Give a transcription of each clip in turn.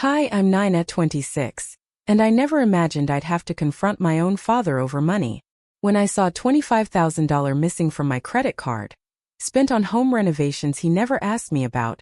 Hi, I'm Nina, 26, and I never imagined I'd have to confront my own father over money. When I saw $25,000 missing from my credit card, spent on home renovations he never asked me about,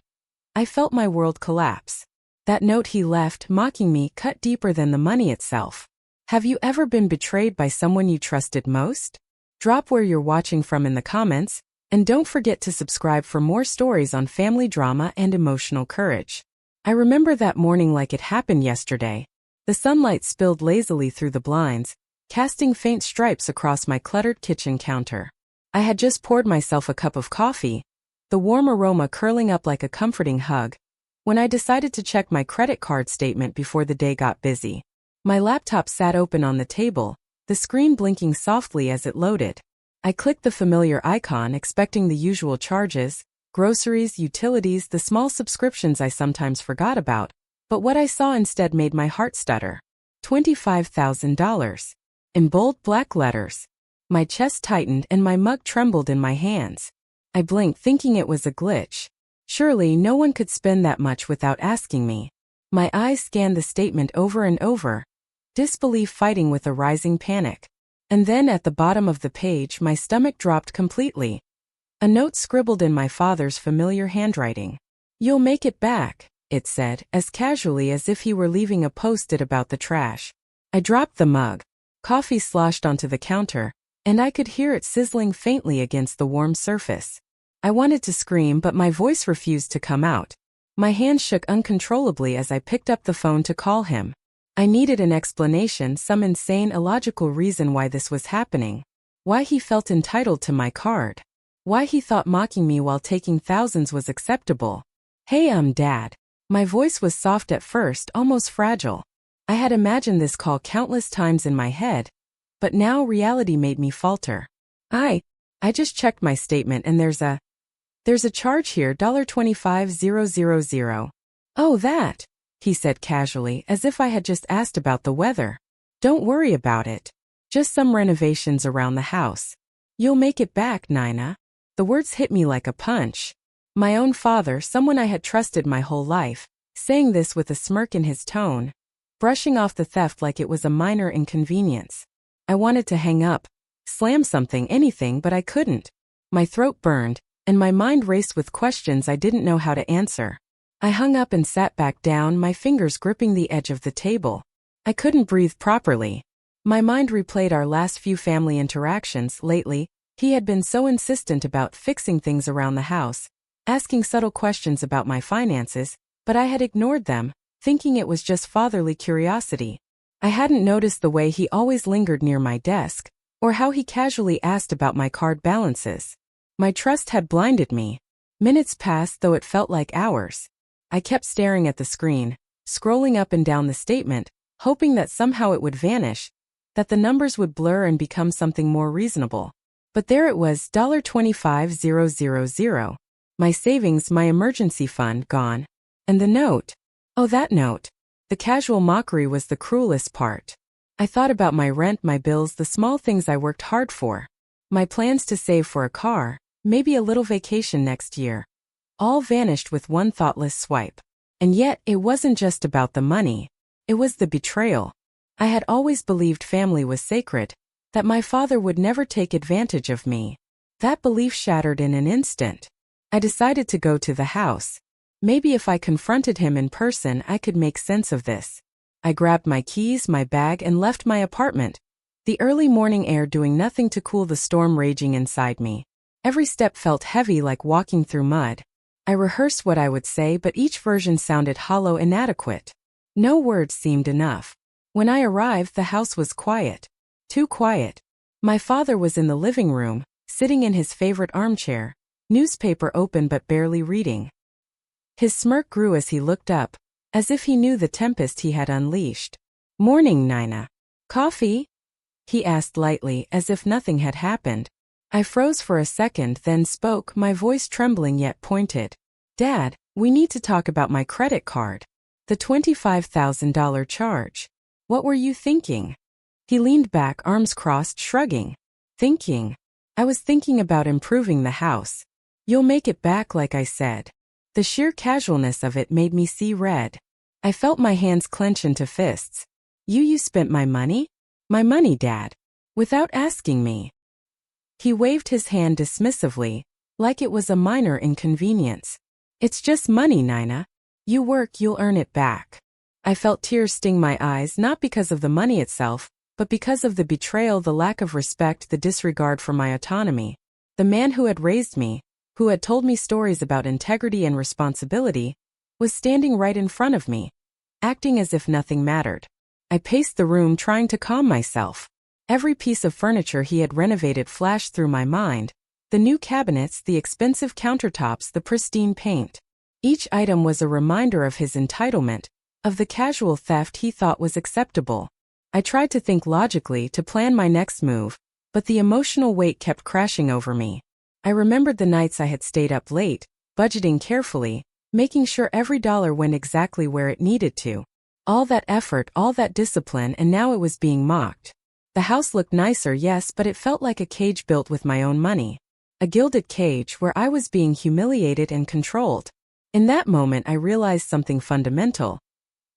I felt my world collapse. That note he left, mocking me, cut deeper than the money itself. Have you ever been betrayed by someone you trusted most? Drop where you're watching from in the comments, and don't forget to subscribe for more stories on family drama and emotional courage. I remember that morning like it happened yesterday. The sunlight spilled lazily through the blinds, casting faint stripes across my cluttered kitchen counter. I had just poured myself a cup of coffee, the warm aroma curling up like a comforting hug, when I decided to check my credit card statement before the day got busy. My laptop sat open on the table, the screen blinking softly as it loaded. I clicked the familiar icon, expecting the usual charges, groceries, utilities, the small subscriptions I sometimes forgot about, but what I saw instead made my heart stutter. $25,000. In bold black letters. My chest tightened and my mug trembled in my hands. I blinked, thinking it was a glitch. Surely no one could spend that much without asking me. My eyes scanned the statement over and over, disbelief fighting with a rising panic. And then at the bottom of the page, my stomach dropped completely. A note scribbled in my father's familiar handwriting. "You'll make it back," it said, as casually as if he were leaving a post-it about the trash. I dropped the mug. Coffee sloshed onto the counter, and I could hear it sizzling faintly against the warm surface. I wanted to scream, but my voice refused to come out. My hands shook uncontrollably as I picked up the phone to call him. I needed an explanation, some insane, illogical reason why this was happening. Why he felt entitled to my card. Why he thought mocking me while taking thousands was acceptable. "Hey, Dad." My voice was soft at first, almost fragile. I had imagined this call countless times in my head, but now reality made me falter. I just checked my statement and there's a charge here, $25,000. "Oh, that," he said casually, as if I had just asked about the weather. "Don't worry about it. Just some renovations around the house. You'll make it back, Nina." The words hit me like a punch. My own father, someone I had trusted my whole life, saying this with a smirk in his tone, brushing off the theft like it was a minor inconvenience. I wanted to hang up, slam something, anything, but I couldn't. My throat burned, and my mind raced with questions I didn't know how to answer. I hung up and sat back down, my fingers gripping the edge of the table. I couldn't breathe properly. My mind replayed our last few family interactions. Lately, he had been so insistent about fixing things around the house, asking subtle questions about my finances, but I had ignored them, thinking it was just fatherly curiosity. I hadn't noticed the way he always lingered near my desk, or how he casually asked about my card balances. My trust had blinded me. Minutes passed, though it felt like hours. I kept staring at the screen, scrolling up and down the statement, hoping that somehow it would vanish, that the numbers would blur and become something more reasonable. But there it was, $25,000. My savings, my emergency fund, gone. And the note. Oh, that note. The casual mockery was the cruelest part. I thought about my rent, my bills, the small things I worked hard for. My plans to save for a car, maybe a little vacation next year. All vanished with one thoughtless swipe. And yet, it wasn't just about the money. It was the betrayal. I had always believed family was sacred, that my father would never take advantage of me. That belief shattered in an instant. I decided to go to the house. Maybe if I confronted him in person, I could make sense of this. I grabbed my keys, my bag, and left my apartment, the early morning air doing nothing to cool the storm raging inside me. Every step felt heavy, like walking through mud. I rehearsed what I would say, but each version sounded hollow, inadequate. No words seemed enough. When I arrived, the house was quiet. Too quiet. My father was in the living room, sitting in his favorite armchair, newspaper open but barely reading. His smirk grew as he looked up, as if he knew the tempest he had unleashed. "Morning, Nina. Coffee?" he asked lightly, as if nothing had happened. I froze for a second, then spoke, my voice trembling yet pointed. "Dad, we need to talk about my credit card. The $25,000 charge. What were you thinking?" He leaned back, arms crossed, shrugging. "Thinking? I was thinking about improving the house. You'll make it back, like I said." The sheer casualness of it made me see red. I felt my hands clench into fists. You spent my money? My money, Dad. Without asking me. He waved his hand dismissively, like it was a minor inconvenience. It's just money, Nina. You work, you'll earn it back. I felt tears sting my eyes, not because of the money itself, but because of the betrayal, the lack of respect, the disregard for my autonomy. The man who had raised me, who had told me stories about integrity and responsibility, was standing right in front of me, acting as if nothing mattered. I paced the room trying to calm myself. Every piece of furniture he had renovated flashed through my mind. The new cabinets, the expensive countertops, the pristine paint. Each item was a reminder of his entitlement, of the casual theft he thought was acceptable. I tried to think logically, to plan my next move, but the emotional weight kept crashing over me. I remembered the nights I had stayed up late, budgeting carefully, making sure every dollar went exactly where it needed to. All that effort, all that discipline, and now it was being mocked. The house looked nicer, yes, but it felt like a cage built with my own money. A gilded cage where I was being humiliated and controlled. In that moment I realized something fundamental.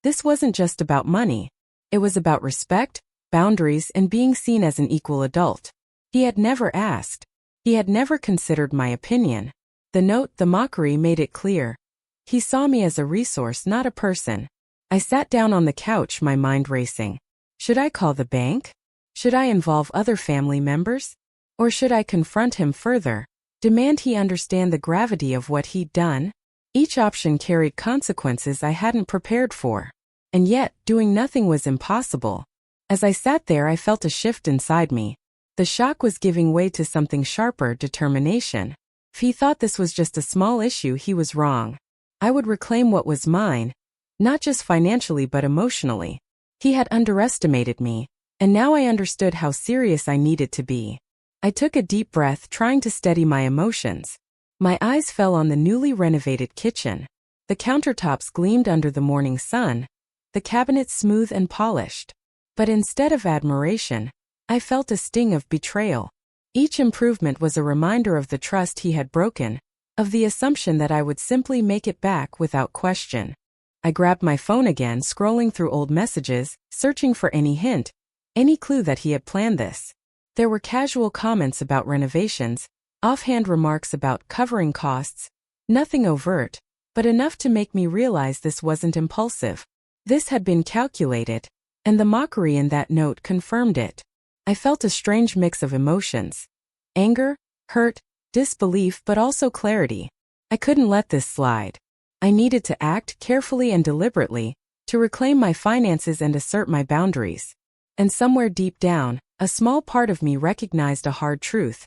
This wasn't just about money. It was about respect, boundaries, and being seen as an equal adult. He had never asked. He had never considered my opinion. The note, the mockery, made it clear. He saw me as a resource, not a person. I sat down on the couch, my mind racing. Should I call the bank? Should I involve other family members? Or should I confront him further, demand he understand the gravity of what he'd done? Each option carried consequences I hadn't prepared for. And yet, doing nothing was impossible. As I sat there, I felt a shift inside me. The shock was giving way to something sharper, determination. If he thought this was just a small issue, he was wrong. I would reclaim what was mine, not just financially but emotionally. He had underestimated me, and now I understood how serious I needed to be. I took a deep breath, trying to steady my emotions. My eyes fell on the newly renovated kitchen. The countertops gleamed under the morning sun, the cabinets smooth and polished. But instead of admiration, I felt a sting of betrayal. Each improvement was a reminder of the trust he had broken, of the assumption that I would simply make it back without question. I grabbed my phone again, scrolling through old messages, searching for any hint, any clue that he had planned this. There were casual comments about renovations, offhand remarks about covering costs, nothing overt, but enough to make me realize this wasn't impulsive. This had been calculated, and the mockery in that note confirmed it. I felt a strange mix of emotions. Anger, hurt, disbelief, but also clarity. I couldn't let this slide. I needed to act carefully and deliberately, to reclaim my finances and assert my boundaries. And somewhere deep down, a small part of me recognized a hard truth.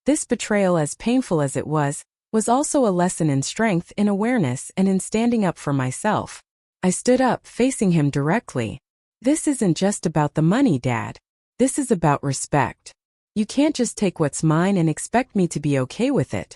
This betrayal, as painful as it was also a lesson in strength, in awareness, and in standing up for myself. I stood up, facing him directly. This isn't just about the money, Dad. This is about respect. You can't just take what's mine and expect me to be okay with it.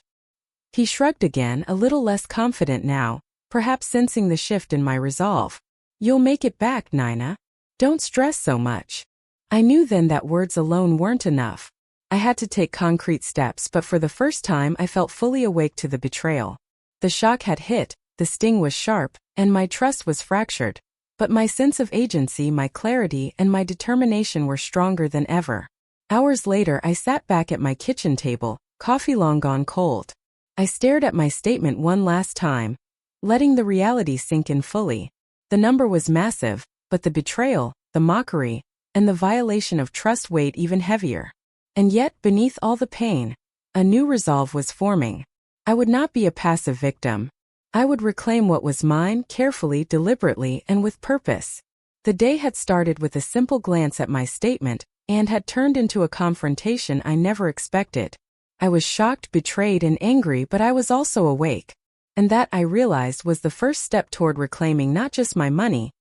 He shrugged again, a little less confident now, perhaps sensing the shift in my resolve. You'll make it back, Nina. Don't stress so much. I knew then that words alone weren't enough. I had to take concrete steps, but for the first time I felt fully awake to the betrayal. The shock had hit, the sting was sharp, and my trust was fractured. But my sense of agency, my clarity, and my determination were stronger than ever. Hours later, I sat back at my kitchen table, coffee long gone cold. I stared at my statement one last time, letting the reality sink in fully. The number was massive, but the betrayal, the mockery, and the violation of trust weighed even heavier. And yet, beneath all the pain, a new resolve was forming. I would not be a passive victim. I would reclaim what was mine, carefully, deliberately, and with purpose. The day had started with a simple glance at my statement, and had turned into a confrontation I never expected. I was shocked, betrayed, and angry, but I was also awake. And that, I realized, was the first step toward reclaiming not just my money,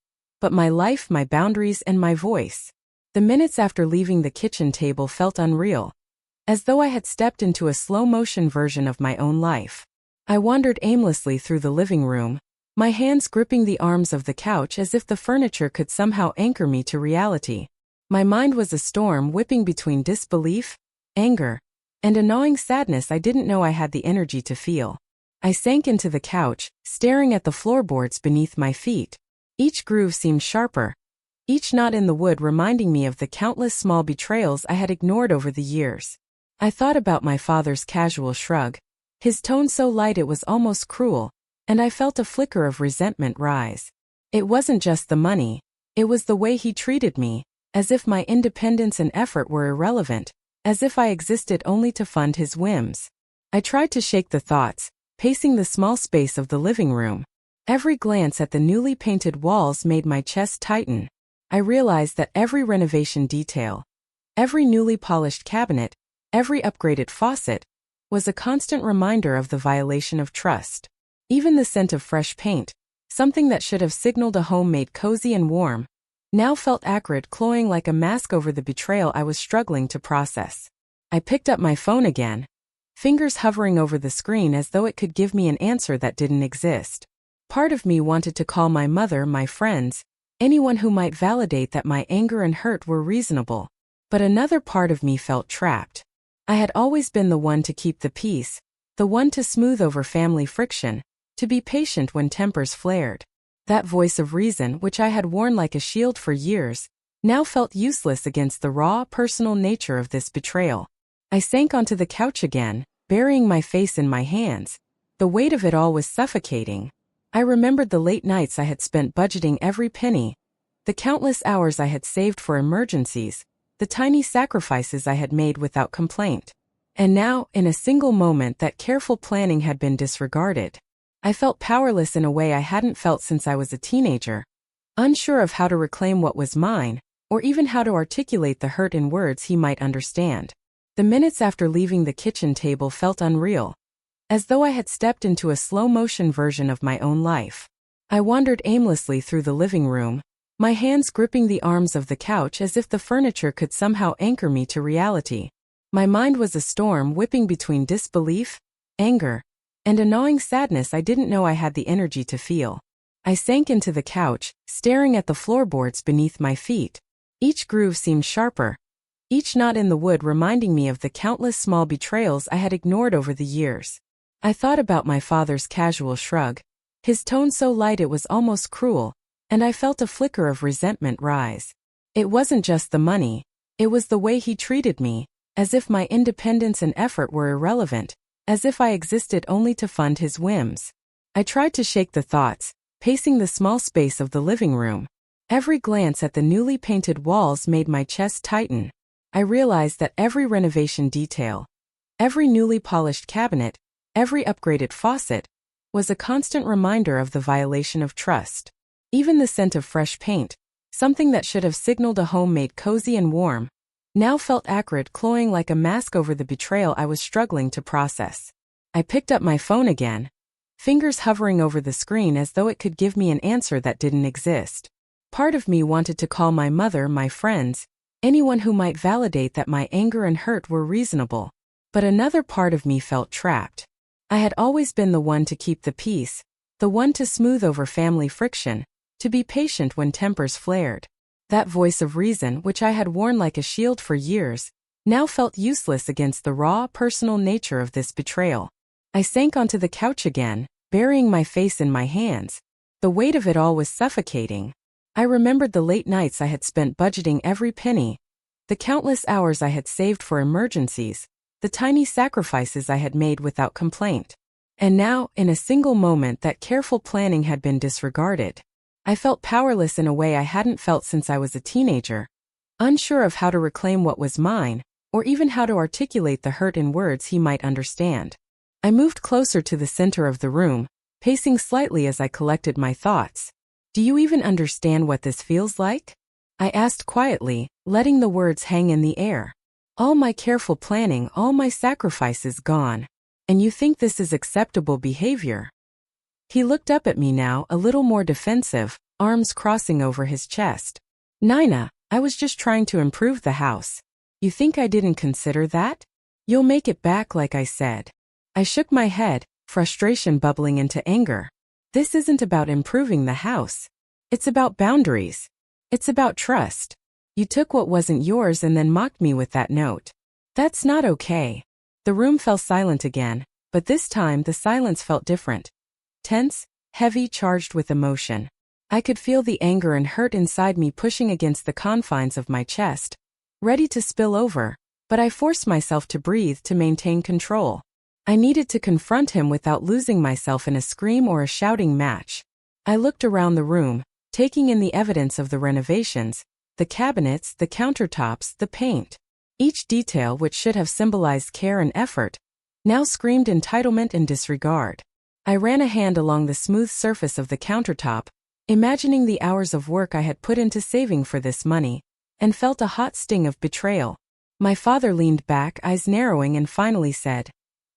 but my life, my boundaries, and my voice. The minutes after leaving the kitchen table felt unreal, as though I had stepped into a slow-motion version of my own life. I wandered aimlessly through the living room, my hands gripping the arms of the couch as if the furniture could somehow anchor me to reality. My mind was a storm, whipping between disbelief, anger, and a gnawing sadness I didn't know I had the energy to feel. I sank into the couch, staring at the floorboards beneath my feet. Each groove seemed sharper, each knot in the wood reminding me of the countless small betrayals I had ignored over the years. I thought about my father's casual shrug, his tone so light it was almost cruel, and I felt a flicker of resentment rise. It wasn't just the money, it was the way he treated me, as if my independence and effort were irrelevant, as if I existed only to fund his whims. I tried to shake the thoughts, pacing the small space of the living room. Every glance at the newly painted walls made my chest tighten. I realized that every renovation detail, every newly polished cabinet, every upgraded faucet, was a constant reminder of the violation of trust. Even the scent of fresh paint, something that should have signaled a home made cozy and warm, now felt acrid, cloying like a mask over the betrayal I was struggling to process. I picked up my phone again, fingers hovering over the screen as though it could give me an answer that didn't exist. Part of me wanted to call my mother, my friends, anyone who might validate that my anger and hurt were reasonable. But another part of me felt trapped. I had always been the one to keep the peace, the one to smooth over family friction, to be patient when tempers flared. That voice of reason, which I had worn like a shield for years, now felt useless against the raw, personal nature of this betrayal. I sank onto the couch again, burying my face in my hands. The weight of it all was suffocating. I remembered the late nights I had spent budgeting every penny, the countless hours I had saved for emergencies, the tiny sacrifices I had made without complaint. And now, in a single moment, that careful planning had been disregarded. I felt powerless in a way I hadn't felt since I was a teenager, unsure of how to reclaim what was mine, or even how to articulate the hurt in words he might understand. The minutes after leaving the kitchen table felt unreal, as though I had stepped into a slow-motion version of my own life. I wandered aimlessly through the living room, my hands gripping the arms of the couch as if the furniture could somehow anchor me to reality. My mind was a storm whipping between disbelief, anger, and a gnawing sadness I didn't know I had the energy to feel. I sank into the couch, staring at the floorboards beneath my feet. Each groove seemed sharper, each knot in the wood reminding me of the countless small betrayals I had ignored over the years. I thought about my father's casual shrug, his tone so light it was almost cruel, and I felt a flicker of resentment rise. It wasn't just the money, it was the way he treated me, as if my independence and effort were irrelevant, as if I existed only to fund his whims. I tried to shake the thoughts, pacing the small space of the living room. Every glance at the newly painted walls made my chest tighten. I realized that every renovation detail, every newly polished cabinet, every upgraded faucet, was a constant reminder of the violation of trust. Even the scent of fresh paint, something that should have signaled a home made cozy and warm, now felt acrid, cloying like a mask over the betrayal I was struggling to process. I picked up my phone again, fingers hovering over the screen as though it could give me an answer that didn't exist. Part of me wanted to call my mother, my friends, anyone who might validate that my anger and hurt were reasonable. But another part of me felt trapped. I had always been the one to keep the peace, the one to smooth over family friction, to be patient when tempers flared. That voice of reason, which I had worn like a shield for years, now felt useless against the raw, personal nature of this betrayal. I sank onto the couch again, burying my face in my hands. The weight of it all was suffocating. I remembered the late nights I had spent budgeting every penny, the countless hours I had saved for emergencies, the tiny sacrifices I had made without complaint. And now, in a single moment, that careful planning had been disregarded. I felt powerless in a way I hadn't felt since I was a teenager, unsure of how to reclaim what was mine, or even how to articulate the hurt in words he might understand. I moved closer to the center of the room, pacing slightly as I collected my thoughts. "Do you even understand what this feels like?" I asked quietly, letting the words hang in the air. "All my careful planning, all my sacrifices gone. And you think this is acceptable behavior?" He looked up at me now, a little more defensive, arms crossing over his chest. "Nina, I was just trying to improve the house. You think I didn't consider that? You'll make it back like I said." I shook my head, frustration bubbling into anger. "This isn't about improving the house. It's about boundaries. It's about trust. You took what wasn't yours and then mocked me with that note. That's not okay." The room fell silent again, but this time the silence felt different. Tense, heavy, charged with emotion. I could feel the anger and hurt inside me pushing against the confines of my chest, ready to spill over, but I forced myself to breathe to maintain control. I needed to confront him without losing myself in a scream or a shouting match. I looked around the room, taking in the evidence of the renovations, the cabinets, the countertops, the paint. Each detail, which should have symbolized care and effort, now screamed entitlement and disregard. I ran a hand along the smooth surface of the countertop, imagining the hours of work I had put into saving for this money, and felt a hot sting of betrayal. My father leaned back, eyes narrowing, and finally said,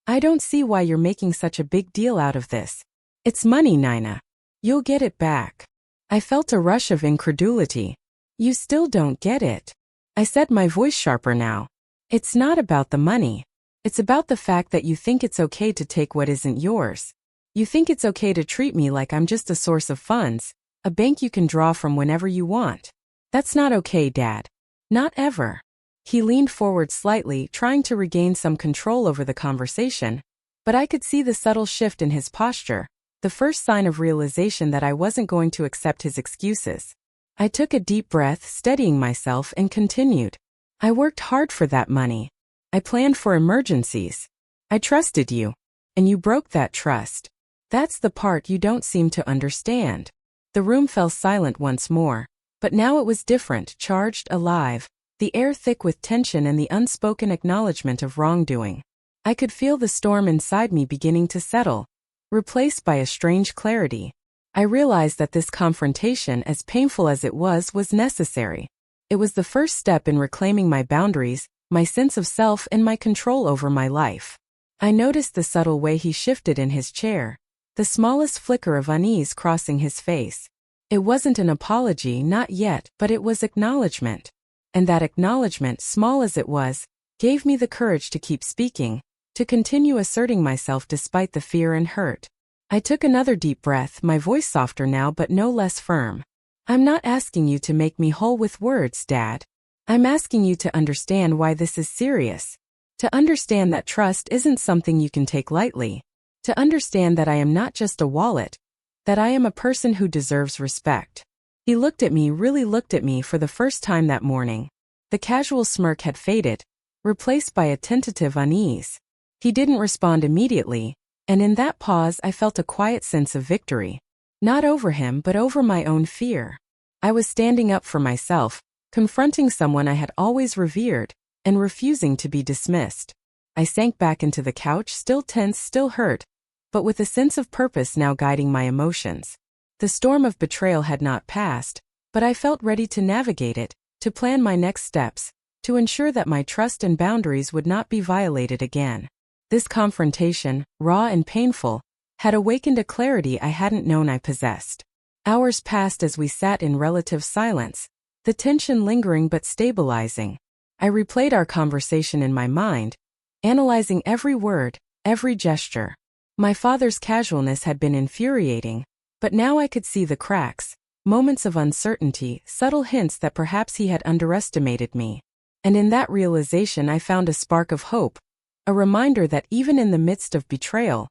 "I don't see why you're making such a big deal out of this. It's money, Nina. You'll get it back." I felt a rush of incredulity. "You still don't get it," I said, my voice sharper now. "It's not about the money. It's about the fact that you think it's okay to take what isn't yours. You think it's okay to treat me like I'm just a source of funds, a bank you can draw from whenever you want. That's not okay, Dad. Not ever." He leaned forward slightly, trying to regain some control over the conversation, but I could see the subtle shift in his posture, the first sign of realization that I wasn't going to accept his excuses. I took a deep breath, steadying myself, and continued. "I worked hard for that money. I planned for emergencies. I trusted you, and you broke that trust. That's the part you don't seem to understand." The room fell silent once more, but now it was different, charged, alive, the air thick with tension and the unspoken acknowledgement of wrongdoing. I could feel the storm inside me beginning to settle, replaced by a strange clarity. I realized that this confrontation, as painful as it was necessary. It was the first step in reclaiming my boundaries, my sense of self, and my control over my life. I noticed the subtle way he shifted in his chair, the smallest flicker of unease crossing his face. It wasn't an apology, not yet, but it was acknowledgement. And that acknowledgement, small as it was, gave me the courage to keep speaking, to continue asserting myself despite the fear and hurt. I took another deep breath, my voice softer now but no less firm. "I'm not asking you to make me whole with words, Dad. I'm asking you to understand why this is serious. To understand that trust isn't something you can take lightly. To understand that I am not just a wallet, that I am a person who deserves respect." He looked at me, really looked at me for the first time that morning. The casual smirk had faded, replaced by a tentative unease. He didn't respond immediately, and in that pause I felt a quiet sense of victory. Not over him, but over my own fear. I was standing up for myself, confronting someone I had always revered, and refusing to be dismissed. I sank back into the couch, still tense, still hurt, but with a sense of purpose now guiding my emotions. The storm of betrayal had not passed, but I felt ready to navigate it, to plan my next steps, to ensure that my trust and boundaries would not be violated again. This confrontation, raw and painful, had awakened a clarity I hadn't known I possessed. Hours passed as we sat in relative silence, the tension lingering but stabilizing. I replayed our conversation in my mind, analyzing every word, every gesture. My father's casualness had been infuriating, but now I could see the cracks, moments of uncertainty, subtle hints that perhaps he had underestimated me. And in that realization I found a spark of hope, a reminder that even in the midst of betrayal,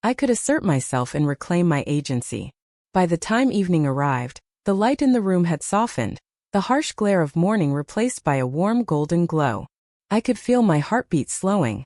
I could assert myself and reclaim my agency. By the time evening arrived, the light in the room had softened, the harsh glare of morning replaced by a warm golden glow. I could feel my heartbeat slowing,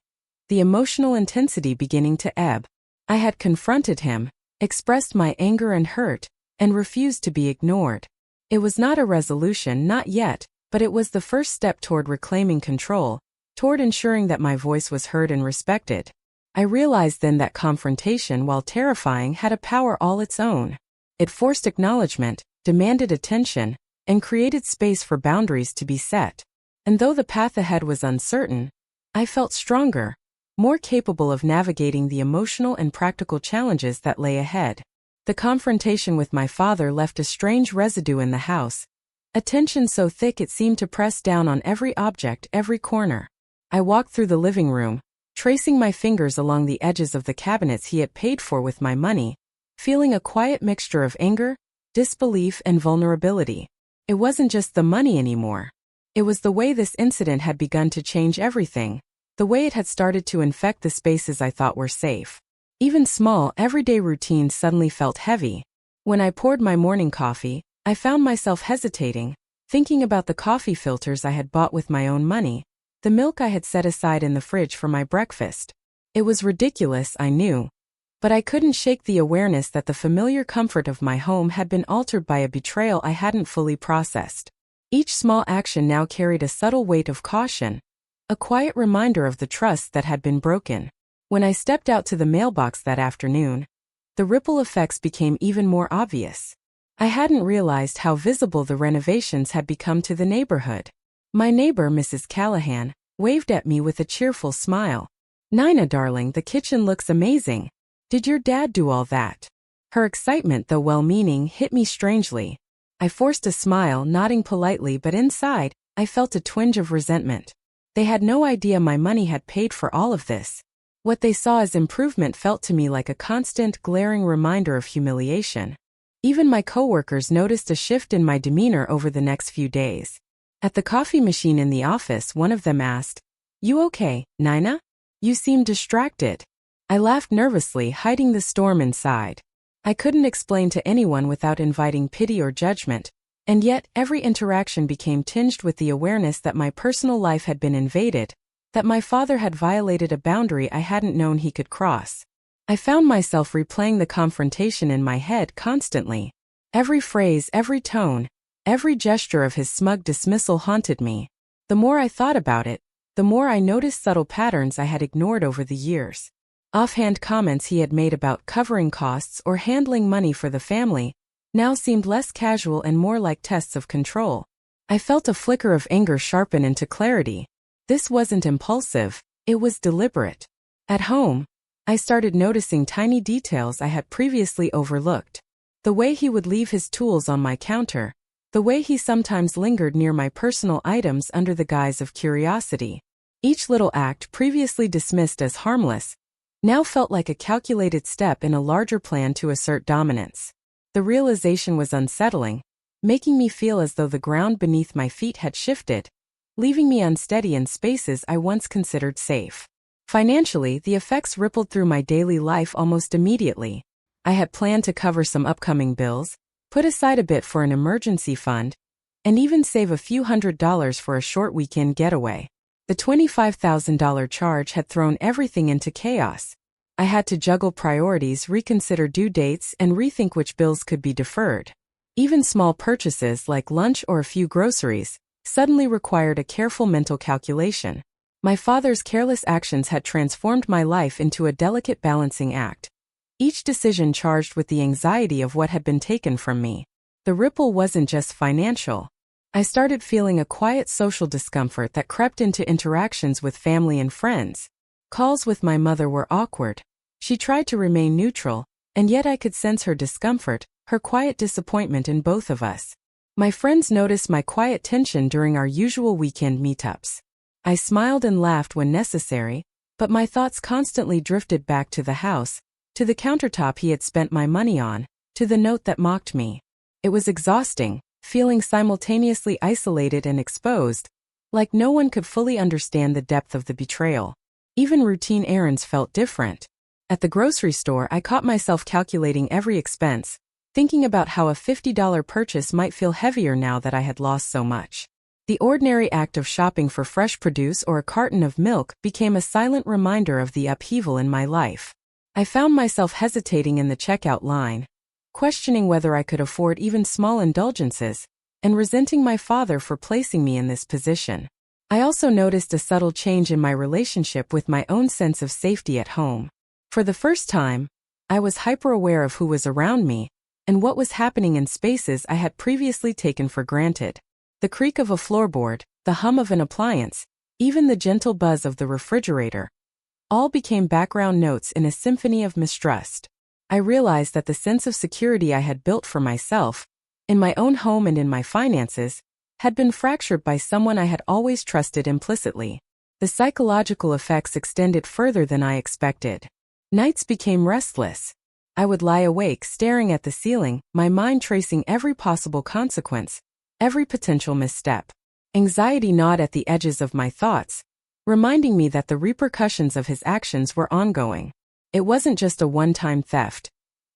the emotional intensity beginning to ebb. I had confronted him, expressed my anger and hurt, and refused to be ignored. It was not a resolution, not yet, but it was the first step toward reclaiming control, toward ensuring that my voice was heard and respected. I realized then that confrontation, while terrifying, had a power all its own. It forced acknowledgement, demanded attention, and created space for boundaries to be set. And though the path ahead was uncertain, I felt stronger, more capable of navigating the emotional and practical challenges that lay ahead. The confrontation with my father left a strange residue in the house, a tension so thick it seemed to press down on every object, every corner. I walked through the living room, tracing my fingers along the edges of the cabinets he had paid for with my money, feeling a quiet mixture of anger, disbelief, and vulnerability. It wasn't just the money anymore. It was the way this incident had begun to change everything, the way it had started to infect the spaces I thought were safe. Even small, everyday routines suddenly felt heavy, When I poured my morning coffee, I found myself hesitating, thinking about the coffee filters I had bought with my own money, the milk I had set aside in the fridge for my breakfast. It was ridiculous, I knew. But I couldn't shake the awareness that the familiar comfort of my home had been altered by a betrayal I hadn't fully processed. Each small action now carried a subtle weight of caution, a quiet reminder of the trust that had been broken. When I stepped out to the mailbox that afternoon, the ripple effects became even more obvious. I hadn't realized how visible the renovations had become to the neighborhood. My neighbor, Mrs. Callahan, waved at me with a cheerful smile. "Nina, darling, the kitchen looks amazing. Did your dad do all that?" Her excitement, though well-meaning, hit me strangely. I forced a smile, nodding politely, but inside, I felt a twinge of resentment. They had no idea my money had paid for all of this. What they saw as improvement felt to me like a constant, glaring reminder of humiliation. Even my coworkers noticed a shift in my demeanor over the next few days. At the coffee machine in the office, one of them asked, "You okay, Nina? You seem distracted." I laughed nervously, hiding the storm inside. I couldn't explain to anyone without inviting pity or judgment, and yet every interaction became tinged with the awareness that my personal life had been invaded, that my father had violated a boundary I hadn't known he could cross. I found myself replaying the confrontation in my head constantly. Every phrase, every tone, every gesture of his smug dismissal haunted me. The more I thought about it, the more I noticed subtle patterns I had ignored over the years. Offhand comments he had made about covering costs or handling money for the family now seemed less casual and more like tests of control. I felt a flicker of anger sharpen into clarity. This wasn't impulsive, it was deliberate. At home, I started noticing tiny details I had previously overlooked. The way he would leave his tools on my counter, the way he sometimes lingered near my personal items under the guise of curiosity. Each little act, previously dismissed as harmless, now felt like a calculated step in a larger plan to assert dominance. The realization was unsettling, making me feel as though the ground beneath my feet had shifted, leaving me unsteady in spaces I once considered safe. Financially, the effects rippled through my daily life almost immediately. I had planned to cover some upcoming bills, put aside a bit for an emergency fund, and even save a few $100s for a short weekend getaway. The $25,000 charge had thrown everything into chaos. I had to juggle priorities, reconsider due dates, and rethink which bills could be deferred. Even small purchases like lunch or a few groceries suddenly required a careful mental calculation. My father's careless actions had transformed my life into a delicate balancing act, each decision charged with the anxiety of what had been taken from me. The ripple wasn't just financial. I started feeling a quiet social discomfort that crept into interactions with family and friends. Calls with my mother were awkward. She tried to remain neutral, and yet I could sense her discomfort, her quiet disappointment in both of us. My friends noticed my quiet tension during our usual weekend meetups. I smiled and laughed when necessary, but my thoughts constantly drifted back to the house, to the countertop he had spent my money on, to the note that mocked me. It was exhausting, feeling simultaneously isolated and exposed, like no one could fully understand the depth of the betrayal. Even routine errands felt different. At the grocery store, I caught myself calculating every expense, thinking about how a $50 purchase might feel heavier now that I had lost so much. The ordinary act of shopping for fresh produce or a carton of milk became a silent reminder of the upheaval in my life. I found myself hesitating in the checkout line, questioning whether I could afford even small indulgences, and resenting my father for placing me in this position. I also noticed a subtle change in my relationship with my own sense of safety at home. For the first time, I was hyper-aware of who was around me, and what was happening in spaces I had previously taken for granted. The creak of a floorboard, the hum of an appliance, even the gentle buzz of the refrigerator, all became background notes in a symphony of mistrust. I realized that the sense of security I had built for myself, in my own home and in my finances, had been fractured by someone I had always trusted implicitly. The psychological effects extended further than I expected. Nights became restless. I would lie awake staring at the ceiling, my mind tracing every possible consequence, every potential misstep. Anxiety gnawed at the edges of my thoughts, reminding me that the repercussions of his actions were ongoing. It wasn't just a one-time theft.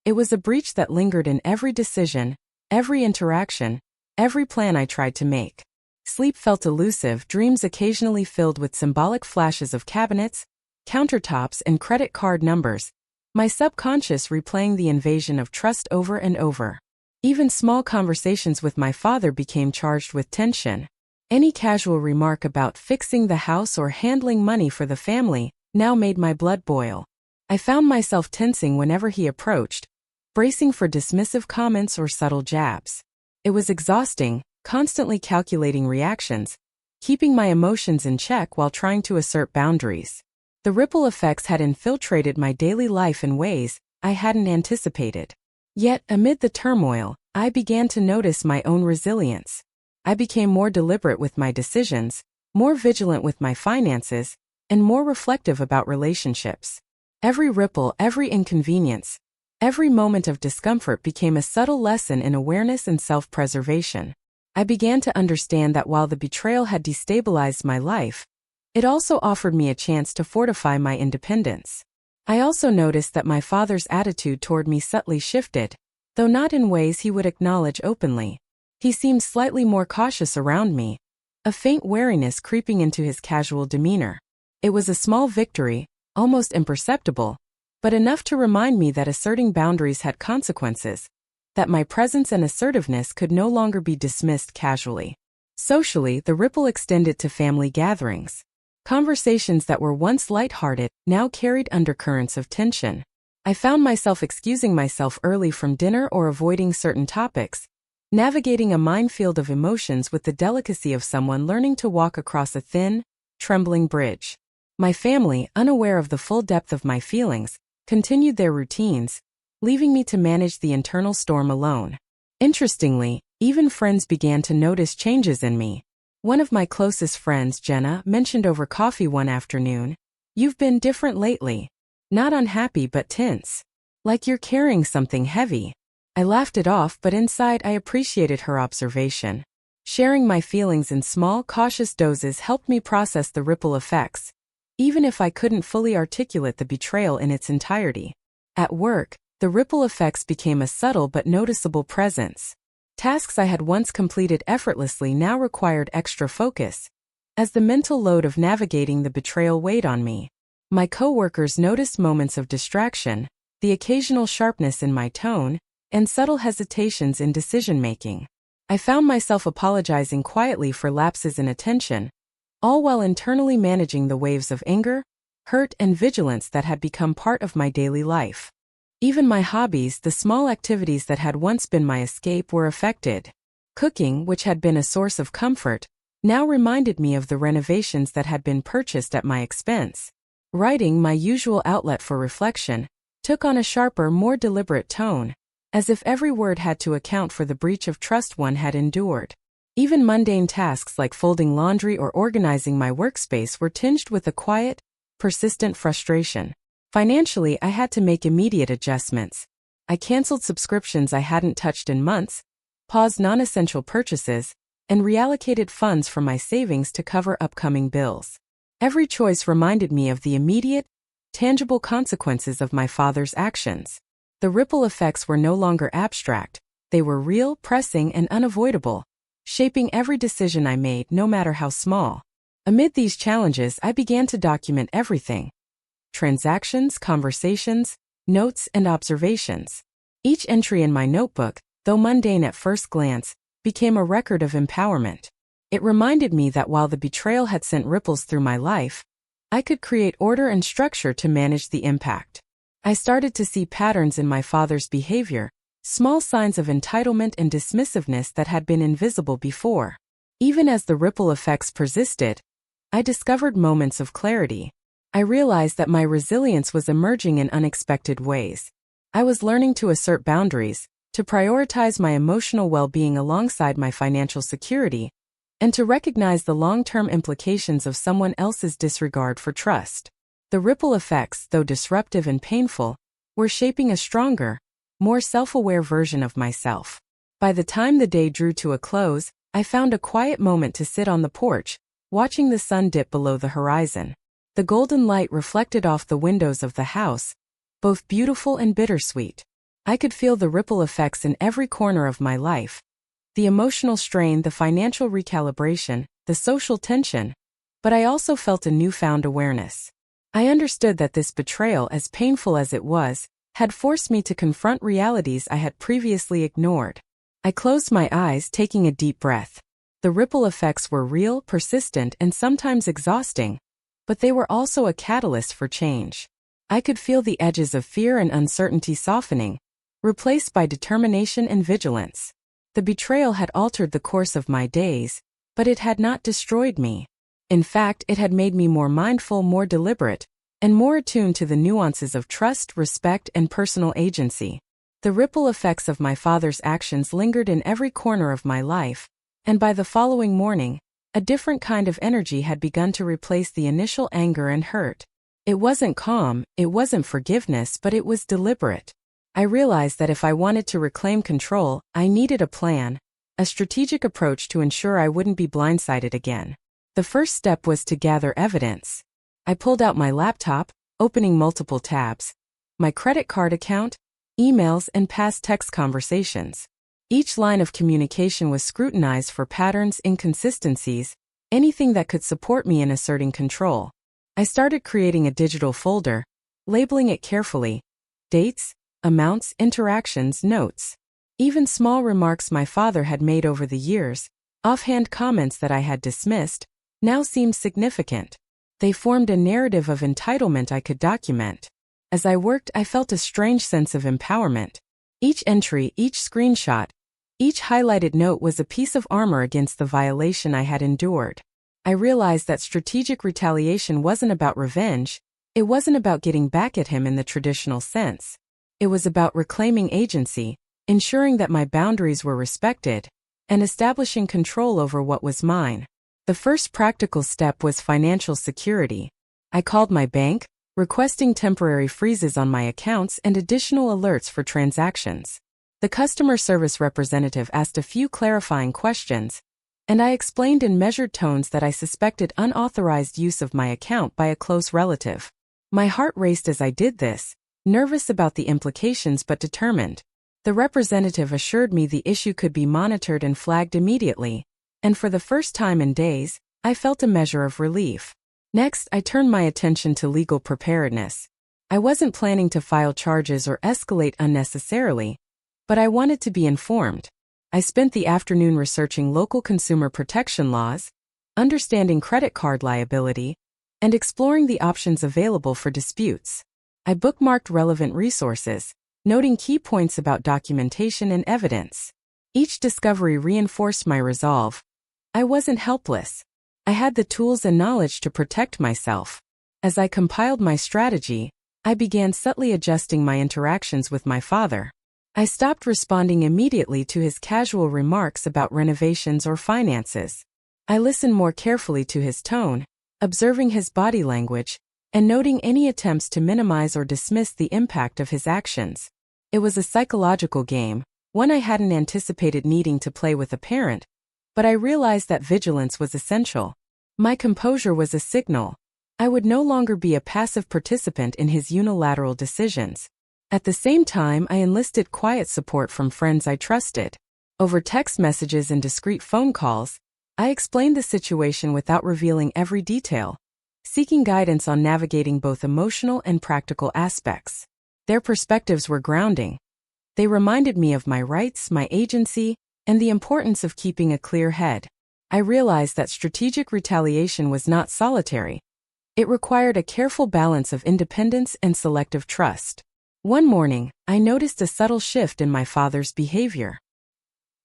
It was a breach that lingered in every decision, every interaction, every plan I tried to make. Sleep felt elusive, dreams occasionally filled with symbolic flashes of cabinets, countertops, and credit card numbers, my subconscious replaying the invasion of trust over and over. Even small conversations with my father became charged with tension. Any casual remark about fixing the house or handling money for the family now made my blood boil. I found myself tensing whenever he approached, bracing for dismissive comments or subtle jabs. It was exhausting, constantly calculating reactions, keeping my emotions in check while trying to assert boundaries. The ripple effects had infiltrated my daily life in ways I hadn't anticipated. Yet, amid the turmoil, I began to notice my own resilience. I became more deliberate with my decisions, more vigilant with my finances, and more reflective about relationships. Every ripple, every inconvenience, every moment of discomfort became a subtle lesson in awareness and self-preservation. I began to understand that while the betrayal had destabilized my life, it also offered me a chance to fortify my independence. I also noticed that my father's attitude toward me subtly shifted, though not in ways he would acknowledge openly. He seemed slightly more cautious around me, a faint wariness creeping into his casual demeanor. It was a small victory, almost imperceptible, but enough to remind me that asserting boundaries had consequences, that my presence and assertiveness could no longer be dismissed casually. Socially, the ripple extended to family gatherings. Conversations that were once lighthearted now carried undercurrents of tension. I found myself excusing myself early from dinner or avoiding certain topics, navigating a minefield of emotions with the delicacy of someone learning to walk across a thin, trembling bridge. My family, unaware of the full depth of my feelings, continued their routines, leaving me to manage the internal storm alone. Interestingly, even friends began to notice changes in me. One of my closest friends, Jenna, mentioned over coffee one afternoon, "You've been different lately. Not unhappy but tense. Like you're carrying something heavy." I laughed it off, but inside I appreciated her observation. Sharing my feelings in small, cautious doses helped me process the ripple effects, even if I couldn't fully articulate the betrayal in its entirety. At work, the ripple effects became a subtle but noticeable presence. Tasks I had once completed effortlessly now required extra focus, as the mental load of navigating the betrayal weighed on me. My coworkers noticed moments of distraction, the occasional sharpness in my tone, and subtle hesitations in decision-making. I found myself apologizing quietly for lapses in attention, all while internally managing the waves of anger, hurt, and vigilance that had become part of my daily life. Even my hobbies, the small activities that had once been my escape, were affected. Cooking, which had been a source of comfort, now reminded me of the renovations that had been purchased at my expense. Writing, my usual outlet for reflection, took on a sharper, more deliberate tone, as if every word had to account for the breach of trust one had endured. Even mundane tasks like folding laundry or organizing my workspace were tinged with a quiet, persistent frustration. Financially, I had to make immediate adjustments. I canceled subscriptions I hadn't touched in months, paused non-essential purchases, and reallocated funds from my savings to cover upcoming bills. Every choice reminded me of the immediate, tangible consequences of my father's actions. The ripple effects were no longer abstract, they were real, pressing, and unavoidable, shaping every decision I made, no matter how small. Amid these challenges, I began to document everything: transactions, conversations, notes, and observations. Each entry in my notebook, though mundane at first glance, became a record of empowerment. It reminded me that while the betrayal had sent ripples through my life, I could create order and structure to manage the impact. I started to see patterns in my father's behavior, small signs of entitlement and dismissiveness that had been invisible before. Even as the ripple effects persisted, I discovered moments of clarity. I realized that my resilience was emerging in unexpected ways. I was learning to assert boundaries, to prioritize my emotional well-being alongside my financial security, and to recognize the long-term implications of someone else's disregard for trust. The ripple effects, though disruptive and painful, were shaping a stronger, more self-aware version of myself. By the time the day drew to a close, I found a quiet moment to sit on the porch, watching the sun dip below the horizon. The golden light reflected off the windows of the house, both beautiful and bittersweet. I could feel the ripple effects in every corner of my life. The emotional strain, the financial recalibration, the social tension. But I also felt a newfound awareness. I understood that this betrayal, as painful as it was, had forced me to confront realities I had previously ignored. I closed my eyes, taking a deep breath. The ripple effects were real, persistent, and sometimes exhausting, but they were also a catalyst for change. I could feel the edges of fear and uncertainty softening, replaced by determination and vigilance. The betrayal had altered the course of my days, but it had not destroyed me. In fact, it had made me more mindful, more deliberate, and more attuned to the nuances of trust, respect, and personal agency. The ripple effects of my father's actions lingered in every corner of my life, and by the following morning, a different kind of energy had begun to replace the initial anger and hurt. It wasn't calm, it wasn't forgiveness, but it was deliberate. I realized that if I wanted to reclaim control, I needed a plan, a strategic approach to ensure I wouldn't be blindsided again. The first step was to gather evidence. I pulled out my laptop, opening multiple tabs, my credit card account, emails, and past text conversations. Each line of communication was scrutinized for patterns, inconsistencies, anything that could support me in asserting control. I started creating a digital folder, labeling it carefully: dates, amounts, interactions, notes. Even small remarks my father had made over the years, offhand comments that I had dismissed, now seemed significant. They formed a narrative of entitlement I could document. As I worked, I felt a strange sense of empowerment. Each entry, each screenshot, each highlighted note was a piece of armor against the violation I had endured. I realized that strategic retaliation wasn't about revenge. It wasn't about getting back at him in the traditional sense. It was about reclaiming agency, ensuring that my boundaries were respected, and establishing control over what was mine. The first practical step was financial security. I called my bank, requesting temporary freezes on my accounts and additional alerts for transactions. The customer service representative asked a few clarifying questions, and I explained in measured tones that I suspected unauthorized use of my account by a close relative. My heart raced as I did this, nervous about the implications but determined. The representative assured me the issue could be monitored and flagged immediately, and for the first time in days, I felt a measure of relief. Next, I turned my attention to legal preparedness. I wasn't planning to file charges or escalate unnecessarily, but I wanted to be informed. I spent the afternoon researching local consumer protection laws, understanding credit card liability, and exploring the options available for disputes. I bookmarked relevant resources, noting key points about documentation and evidence. Each discovery reinforced my resolve. I wasn't helpless. I had the tools and knowledge to protect myself. As I compiled my strategy, I began subtly adjusting my interactions with my father. I stopped responding immediately to his casual remarks about renovations or finances. I listened more carefully to his tone, observing his body language, and noting any attempts to minimize or dismiss the impact of his actions. It was a psychological game, one I hadn't anticipated needing to play with a parent, but I realized that vigilance was essential. My composure was a signal. I would no longer be a passive participant in his unilateral decisions. At the same time, I enlisted quiet support from friends I trusted. Over text messages and discreet phone calls, I explained the situation without revealing every detail, seeking guidance on navigating both emotional and practical aspects. Their perspectives were grounding. They reminded me of my rights, my agency, and the importance of keeping a clear head. I realized that strategic retaliation was not solitary. It required a careful balance of independence and selective trust. One morning, I noticed a subtle shift in my father's behavior.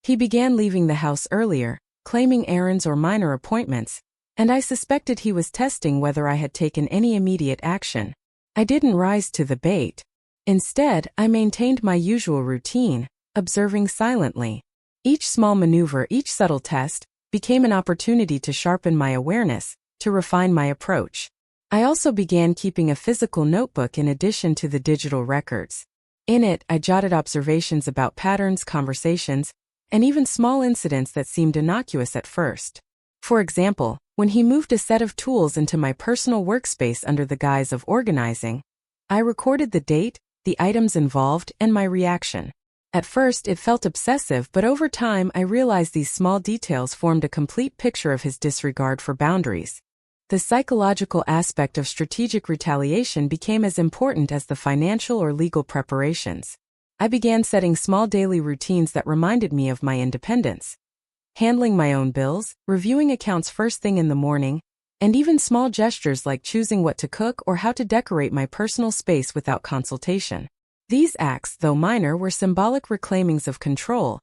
He began leaving the house earlier, claiming errands or minor appointments, and I suspected he was testing whether I had taken any immediate action. I didn't rise to the bait. Instead, I maintained my usual routine, observing silently. Each small maneuver, each subtle test, became an opportunity to sharpen my awareness, to refine my approach. I also began keeping a physical notebook in addition to the digital records. In it, I jotted observations about patterns, conversations, and even small incidents that seemed innocuous at first. For example, when he moved a set of tools into my personal workspace under the guise of organizing, I recorded the date, the items involved, and my reaction. At first, it felt obsessive, but over time, I realized these small details formed a complete picture of his disregard for boundaries. The psychological aspect of strategic retaliation became as important as the financial or legal preparations. I began setting small daily routines that reminded me of my independence. Handling my own bills, reviewing accounts first thing in the morning, and even small gestures like choosing what to cook or how to decorate my personal space without consultation. These acts, though minor, were symbolic reclaimings of control,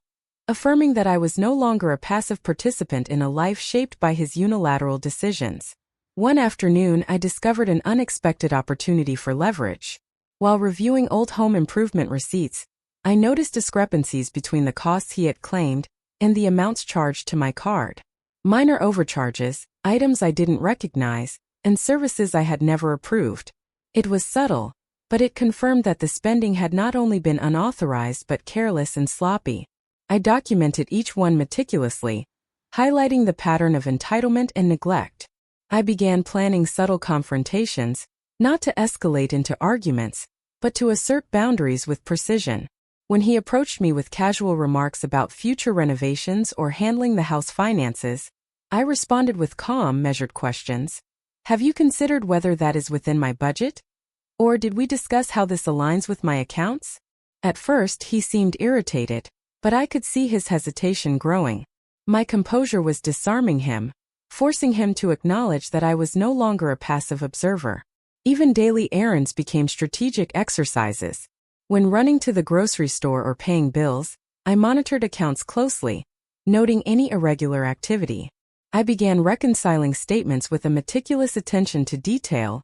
affirming that I was no longer a passive participant in a life shaped by his unilateral decisions. One afternoon, I discovered an unexpected opportunity for leverage. While reviewing old home improvement receipts, I noticed discrepancies between the costs he had claimed and the amounts charged to my card. Minor overcharges, items I didn't recognize, and services I had never approved. It was subtle, but it confirmed that the spending had not only been unauthorized but careless and sloppy. I documented each one meticulously, highlighting the pattern of entitlement and neglect. I began planning subtle confrontations, not to escalate into arguments, but to assert boundaries with precision. When he approached me with casual remarks about future renovations or handling the house finances, I responded with calm, measured questions. Have you considered whether that is within my budget? Or did we discuss how this aligns with my accounts? At first, he seemed irritated, but I could see his hesitation growing. My composure was disarming him, forcing him to acknowledge that I was no longer a passive observer. Even daily errands became strategic exercises. When running to the grocery store or paying bills, I monitored accounts closely, noting any irregular activity. I began reconciling statements with a meticulous attention to detail,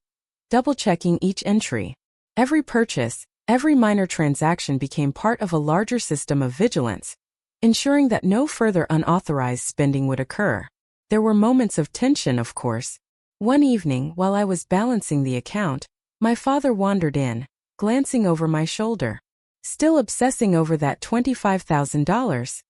double-checking each entry. Every purchase, every minor transaction became part of a larger system of vigilance, ensuring that no further unauthorized spending would occur. There were moments of tension, of course. One evening, while I was balancing the account, my father wandered in, glancing over my shoulder. "Still obsessing over that $25,000?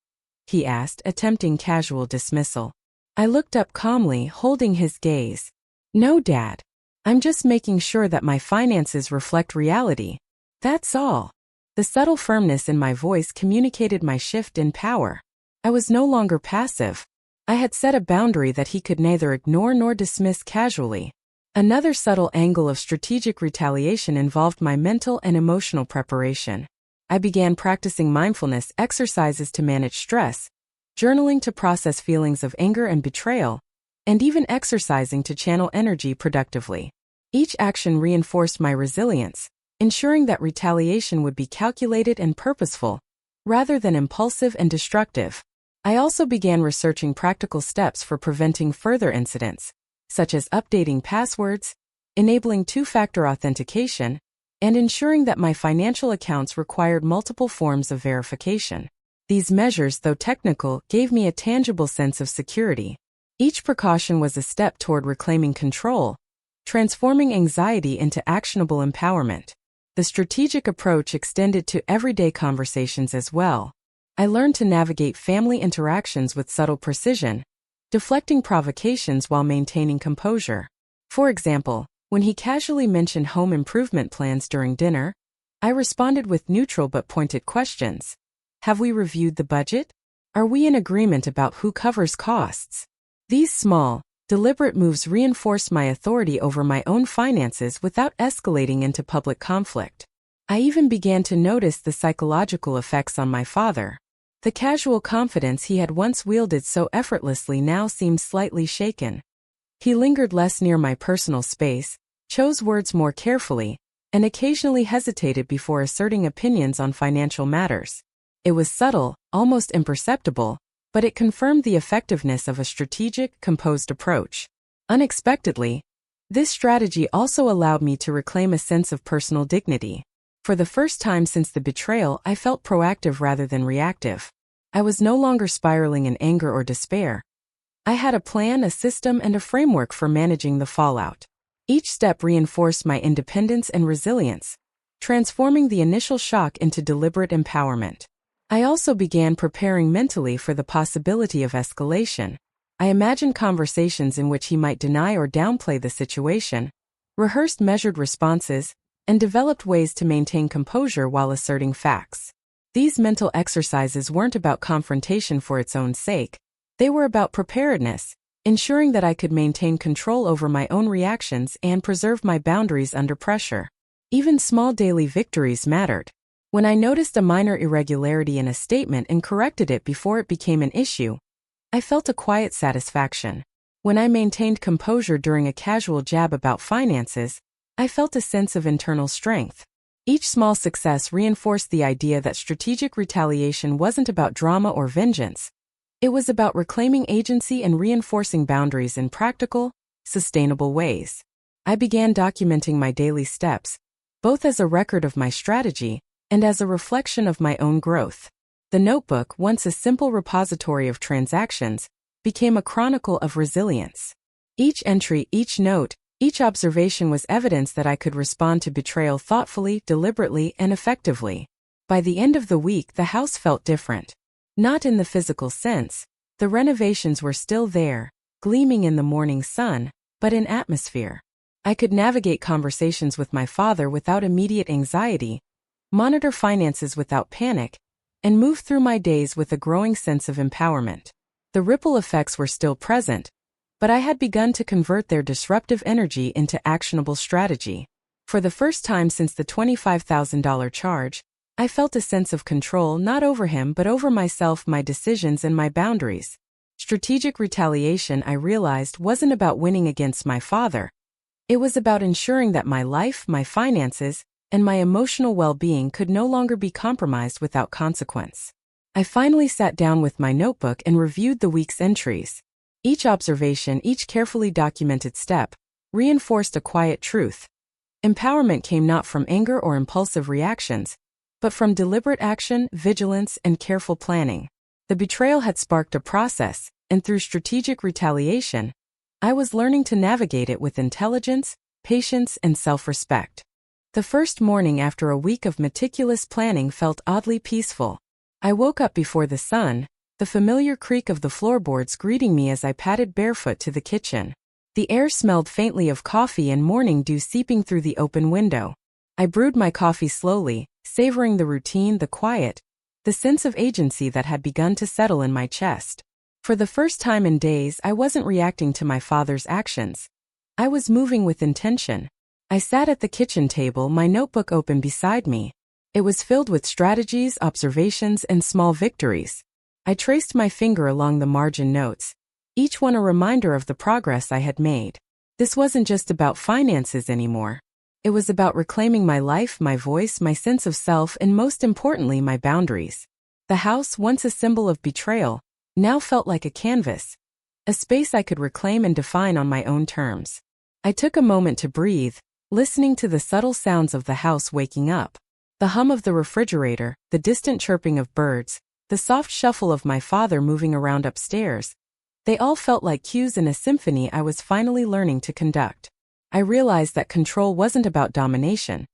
He asked, attempting casual dismissal. I looked up calmly, holding his gaze. "No, Dad. I'm just making sure that my finances reflect reality. That's all." The subtle firmness in my voice communicated my shift in power. I was no longer passive. I had set a boundary that he could neither ignore nor dismiss casually. Another subtle angle of strategic retaliation involved my mental and emotional preparation. I began practicing mindfulness exercises to manage stress, journaling to process feelings of anger and betrayal, and even exercising to channel energy productively. Each action reinforced my resilience, ensuring that retaliation would be calculated and purposeful, rather than impulsive and destructive. I also began researching practical steps for preventing further incidents, such as updating passwords, enabling two-factor authentication, and ensuring that my financial accounts required multiple forms of verification. These measures, though technical, gave me a tangible sense of security. Each precaution was a step toward reclaiming control, transforming anxiety into actionable empowerment. The strategic approach extended to everyday conversations as well. I learned to navigate family interactions with subtle precision, deflecting provocations while maintaining composure. For example, when he casually mentioned home improvement plans during dinner, I responded with neutral but pointed questions. Have we reviewed the budget? Are we in agreement about who covers costs? These small, deliberate moves reinforced my authority over my own finances without escalating into public conflict. I even began to notice the psychological effects on my father. The casual confidence he had once wielded so effortlessly now seemed slightly shaken. He lingered less near my personal space, chose words more carefully, and occasionally hesitated before asserting opinions on financial matters. It was subtle, almost imperceptible, but it confirmed the effectiveness of a strategic, composed approach. Unexpectedly, this strategy also allowed me to reclaim a sense of personal dignity. For the first time since the betrayal, I felt proactive rather than reactive. I was no longer spiraling in anger or despair. I had a plan, a system, and a framework for managing the fallout. Each step reinforced my independence and resilience, transforming the initial shock into deliberate empowerment. I also began preparing mentally for the possibility of escalation. I imagined conversations in which he might deny or downplay the situation, rehearsed measured responses, and developed ways to maintain composure while asserting facts. These mental exercises weren't about confrontation for its own sake. They were about preparedness, ensuring that I could maintain control over my own reactions and preserve my boundaries under pressure. Even small daily victories mattered. When I noticed a minor irregularity in a statement and corrected it before it became an issue, I felt a quiet satisfaction. When I maintained composure during a casual jab about finances, I felt a sense of internal strength. Each small success reinforced the idea that strategic retaliation wasn't about drama or vengeance. It was about reclaiming agency and reinforcing boundaries in practical, sustainable ways. I began documenting my daily steps, both as a record of my strategy and as a reflection of my own growth. The notebook, once a simple repository of transactions, became a chronicle of resilience. Each entry, each note, each observation was evidence that I could respond to betrayal thoughtfully, deliberately, and effectively. By the end of the week, the house felt different. Not in the physical sense. The renovations were still there, gleaming in the morning sun, but in atmosphere. I could navigate conversations with my father without immediate anxiety, monitor finances without panic, and move through my days with a growing sense of empowerment. The ripple effects were still present, but I had begun to convert their disruptive energy into actionable strategy. For the first time since the $25,000 charge, I felt a sense of control not over him but over myself, my decisions, and my boundaries. Strategic retaliation, I realized, wasn't about winning against my father. It was about ensuring that my life, my finances, and my emotional well-being could no longer be compromised without consequence. I finally sat down with my notebook and reviewed the week's entries. Each observation, each carefully documented step, reinforced a quiet truth. Empowerment came not from anger or impulsive reactions, but from deliberate action, vigilance, and careful planning. The betrayal had sparked a process, and through strategic retaliation, I was learning to navigate it with intelligence, patience, and self-respect. The first morning after a week of meticulous planning felt oddly peaceful. I woke up before the sun, the familiar creak of the floorboards greeting me as I padded barefoot to the kitchen. The air smelled faintly of coffee and morning dew seeping through the open window. I brewed my coffee slowly, savoring the routine, the quiet, the sense of agency that had begun to settle in my chest. For the first time in days, I wasn't reacting to my father's actions. I was moving with intention. I sat at the kitchen table, my notebook open beside me. It was filled with strategies, observations, and small victories. I traced my finger along the margin notes, each one a reminder of the progress I had made. This wasn't just about finances anymore. It was about reclaiming my life, my voice, my sense of self, and most importantly, my boundaries. The house, once a symbol of betrayal, now felt like a canvas, a space I could reclaim and define on my own terms. I took a moment to breathe, listening to the subtle sounds of the house waking up. The hum of the refrigerator, the distant chirping of birds, the soft shuffle of my father moving around upstairs. They all felt like cues in a symphony I was finally learning to conduct. I realized that control wasn't about domination.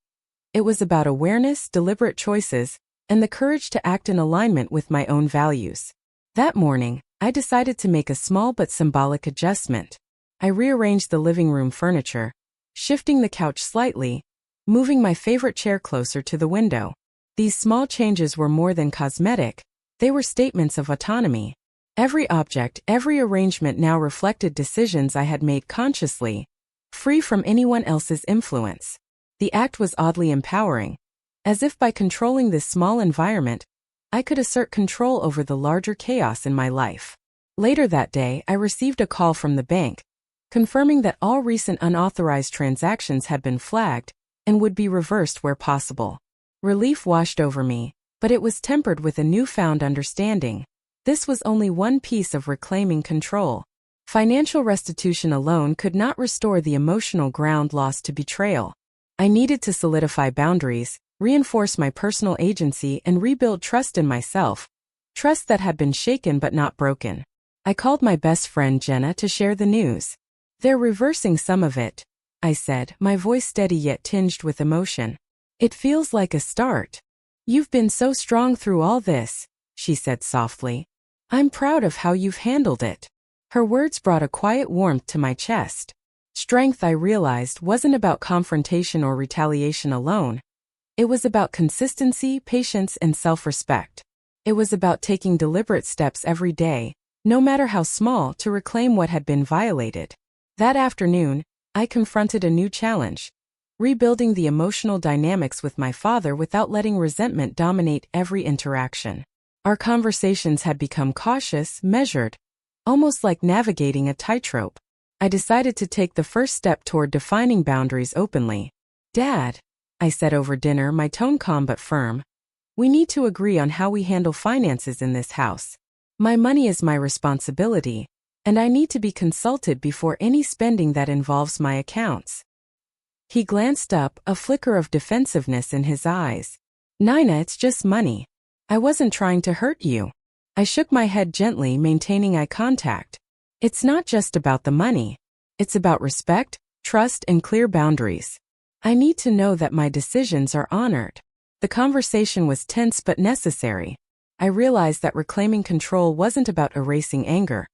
It was about awareness, deliberate choices, and the courage to act in alignment with my own values. That morning, I decided to make a small but symbolic adjustment. I rearranged the living room furniture, shifting the couch slightly, moving my favorite chair closer to the window. These small changes were more than cosmetic. They were statements of autonomy. Every object, every arrangement now reflected decisions I had made consciously, free from anyone else's influence. The act was oddly empowering, as if by controlling this small environment, I could assert control over the larger chaos in my life. Later that day, I received a call from the bank, confirming that all recent unauthorized transactions had been flagged and would be reversed where possible. Relief washed over me, but it was tempered with a newfound understanding. This was only one piece of reclaiming control. Financial restitution alone could not restore the emotional ground lost to betrayal. I needed to solidify boundaries, reinforce my personal agency, and rebuild trust in myself, trust that had been shaken but not broken. I called my best friend Jenna to share the news. "They're reversing some of it," I said, my voice steady yet tinged with emotion. "It feels like a start." "You've been so strong through all this," she said softly. "I'm proud of how you've handled it." Her words brought a quiet warmth to my chest. Strength, I realized, wasn't about confrontation or retaliation alone. It was about consistency, patience, and self-respect. It was about taking deliberate steps every day, no matter how small, to reclaim what had been violated. That afternoon, I confronted a new challenge: rebuilding the emotional dynamics with my father without letting resentment dominate every interaction. Our conversations had become cautious, measured, almost like navigating a tightrope. I decided to take the first step toward defining boundaries openly. "Dad," I said over dinner, my tone calm but firm, "we need to agree on how we handle finances in this house. My money is my responsibility, and I need to be consulted before any spending that involves my accounts." He glanced up, a flicker of defensiveness in his eyes. "Nina, it's just money. I wasn't trying to hurt you." I shook my head gently, maintaining eye contact. "It's not just about the money. It's about respect, trust, and clear boundaries. I need to know that my decisions are honored." The conversation was tense but necessary. I realized that reclaiming control wasn't about erasing anger.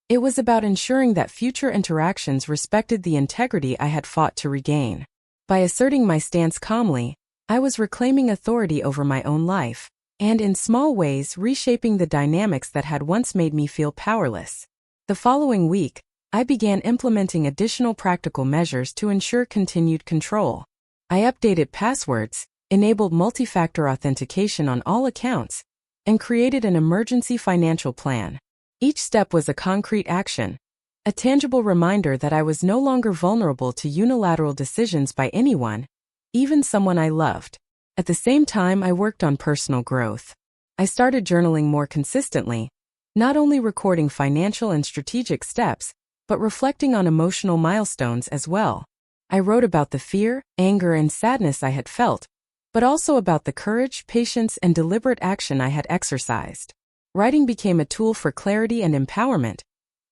It was about ensuring that future interactions respected the integrity I had fought to regain. By asserting my stance calmly, I was reclaiming authority over my own life, and in small ways reshaping the dynamics that had once made me feel powerless. The following week, I began implementing additional practical measures to ensure continued control. I updated passwords, enabled multi-factor authentication on all accounts, and created an emergency financial plan. Each step was a concrete action, a tangible reminder that I was no longer vulnerable to unilateral decisions by anyone, even someone I loved. At the same time, I worked on personal growth. I started journaling more consistently, not only recording financial and strategic steps, but reflecting on emotional milestones as well. I wrote about the fear, anger, and sadness I had felt, but also about the courage, patience, and deliberate action I had exercised. Writing became a tool for clarity and empowerment,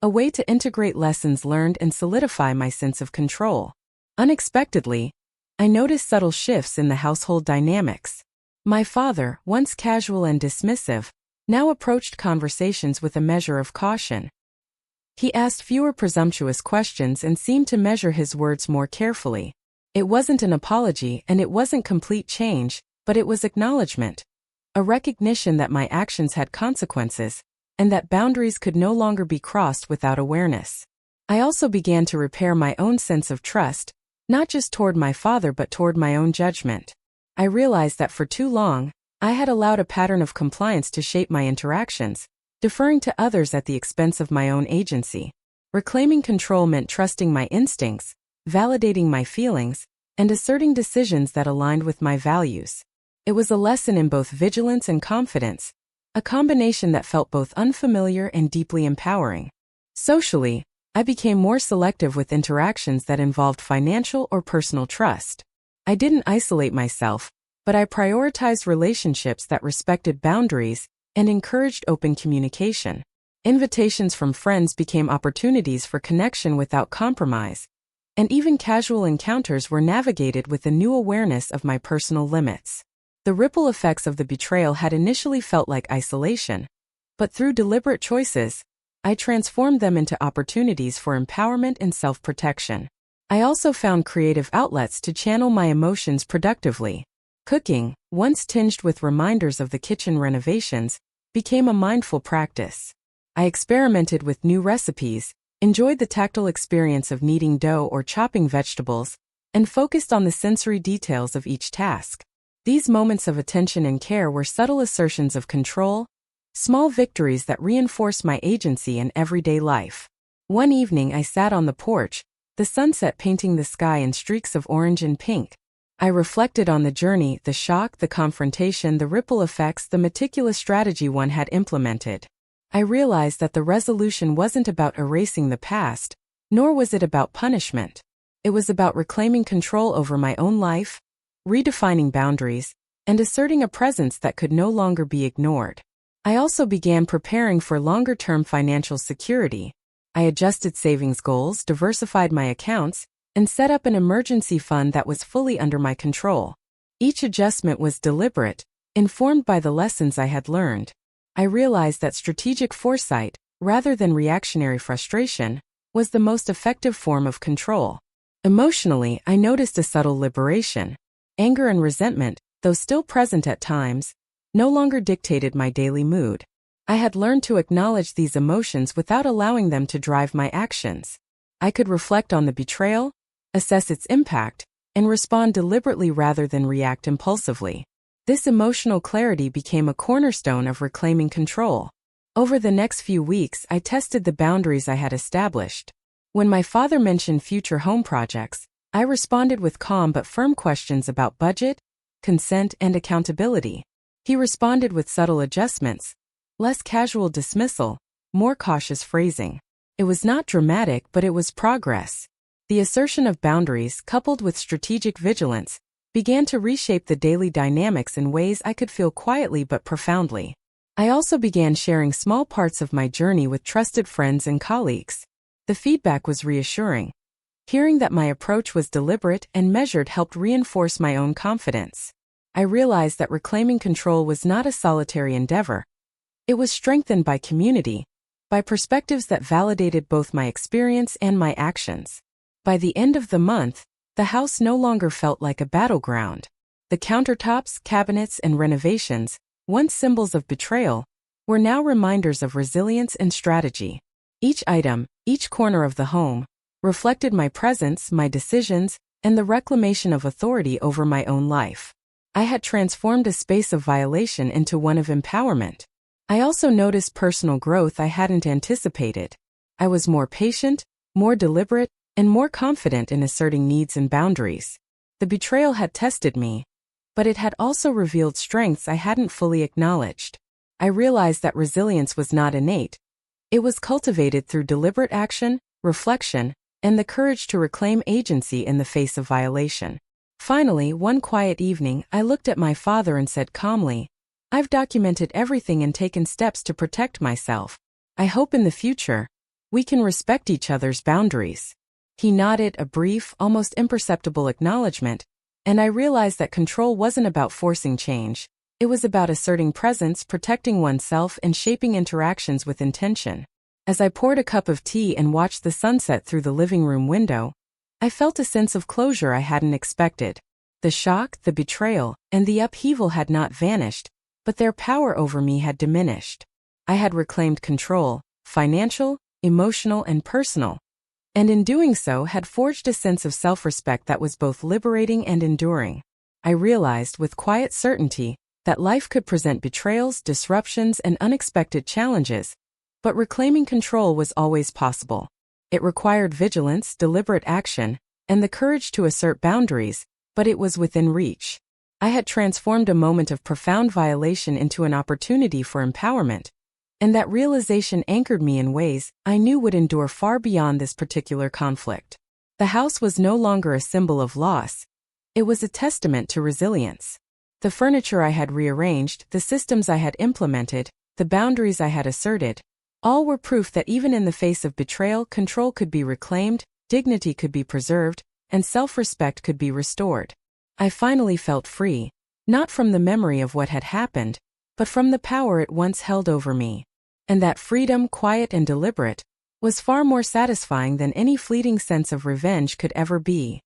a way to integrate lessons learned and solidify my sense of control. Unexpectedly, I noticed subtle shifts in the household dynamics. My father, once casual and dismissive, now approached conversations with a measure of caution. He asked fewer presumptuous questions and seemed to measure his words more carefully. It wasn't an apology and it wasn't complete change, but it was acknowledgement. A recognition that my actions had consequences, and that boundaries could no longer be crossed without awareness. I also began to repair my own sense of trust, not just toward my father but toward my own judgment. I realized that for too long, I had allowed a pattern of compliance to shape my interactions, deferring to others at the expense of my own agency. Reclaiming control meant trusting my instincts, validating my feelings, and asserting decisions that aligned with my values. It was a lesson in both vigilance and confidence, a combination that felt both unfamiliar and deeply empowering. Socially, I became more selective with interactions that involved financial or personal trust. I didn't isolate myself, but I prioritized relationships that respected boundaries and encouraged open communication. Invitations from friends became opportunities for connection without compromise, and even casual encounters were navigated with a new awareness of my personal limits. The ripple effects of the betrayal had initially felt like isolation, but through deliberate choices, I transformed them into opportunities for empowerment and self-protection. I also found creative outlets to channel my emotions productively. Cooking, once tinged with reminders of the kitchen renovations, became a mindful practice. I experimented with new recipes, enjoyed the tactile experience of kneading dough or chopping vegetables, and focused on the sensory details of each task. These moments of attention and care were subtle assertions of control, small victories that reinforced my agency in everyday life. One evening I sat on the porch, the sunset painting the sky in streaks of orange and pink. I reflected on the journey, the shock, the confrontation, the ripple effects, the meticulous strategy one had implemented. I realized that the resolution wasn't about erasing the past, nor was it about punishment. It was about reclaiming control over my own life, redefining boundaries, and asserting a presence that could no longer be ignored. I also began preparing for longer-term financial security. I adjusted savings goals, diversified my accounts, and set up an emergency fund that was fully under my control. Each adjustment was deliberate, informed by the lessons I had learned. I realized that strategic foresight, rather than reactionary frustration, was the most effective form of control. Emotionally, I noticed a subtle liberation. Anger and resentment, though still present at times, no longer dictated my daily mood. I had learned to acknowledge these emotions without allowing them to drive my actions. I could reflect on the betrayal, assess its impact, and respond deliberately rather than react impulsively. This emotional clarity became a cornerstone of reclaiming control. Over the next few weeks, I tested the boundaries I had established. When my father mentioned future home projects, I responded with calm but firm questions about budget, consent, and accountability. He responded with subtle adjustments, less casual dismissal, more cautious phrasing. It was not dramatic, but it was progress. The assertion of boundaries, coupled with strategic vigilance, began to reshape the daily dynamics in ways I could feel quietly but profoundly. I also began sharing small parts of my journey with trusted friends and colleagues. The feedback was reassuring. Hearing that my approach was deliberate and measured helped reinforce my own confidence. I realized that reclaiming control was not a solitary endeavor. It was strengthened by community, by perspectives that validated both my experience and my actions. By the end of the month, the house no longer felt like a battleground. The countertops, cabinets, and renovations, once symbols of betrayal, were now reminders of resilience and strategy. Each item, each corner of the home, reflected my presence, my decisions, and the reclamation of authority over my own life. I had transformed a space of violation into one of empowerment. I also noticed personal growth I hadn't anticipated. I was more patient, more deliberate, and more confident in asserting needs and boundaries. The betrayal had tested me, but it had also revealed strengths I hadn't fully acknowledged. I realized that resilience was not innate. It was cultivated through deliberate action, reflection, and the courage to reclaim agency in the face of violation. Finally, one quiet evening, I looked at my father and said calmly, "I've documented everything and taken steps to protect myself. I hope in the future, we can respect each other's boundaries." He nodded, a brief, almost imperceptible acknowledgement, and I realized that control wasn't about forcing change. It was about asserting presence, protecting oneself, and shaping interactions with intention. As I poured a cup of tea and watched the sunset through the living room window, I felt a sense of closure I hadn't expected. The shock, the betrayal, and the upheaval had not vanished, but their power over me had diminished. I had reclaimed control, financial, emotional, and personal, and in doing so had forged a sense of self-respect that was both liberating and enduring. I realized with quiet certainty that life could present betrayals, disruptions, and unexpected challenges, but reclaiming control was always possible. It required vigilance, deliberate action, and the courage to assert boundaries, but it was within reach. I had transformed a moment of profound violation into an opportunity for empowerment, and that realization anchored me in ways I knew would endure far beyond this particular conflict. The house was no longer a symbol of loss. It was a testament to resilience. The furniture I had rearranged, the systems I had implemented, the boundaries I had asserted, all were proof that even in the face of betrayal, control could be reclaimed, dignity could be preserved, and self-respect could be restored. I finally felt free, not from the memory of what had happened, but from the power it once held over me. And that freedom, quiet and deliberate, was far more satisfying than any fleeting sense of revenge could ever be.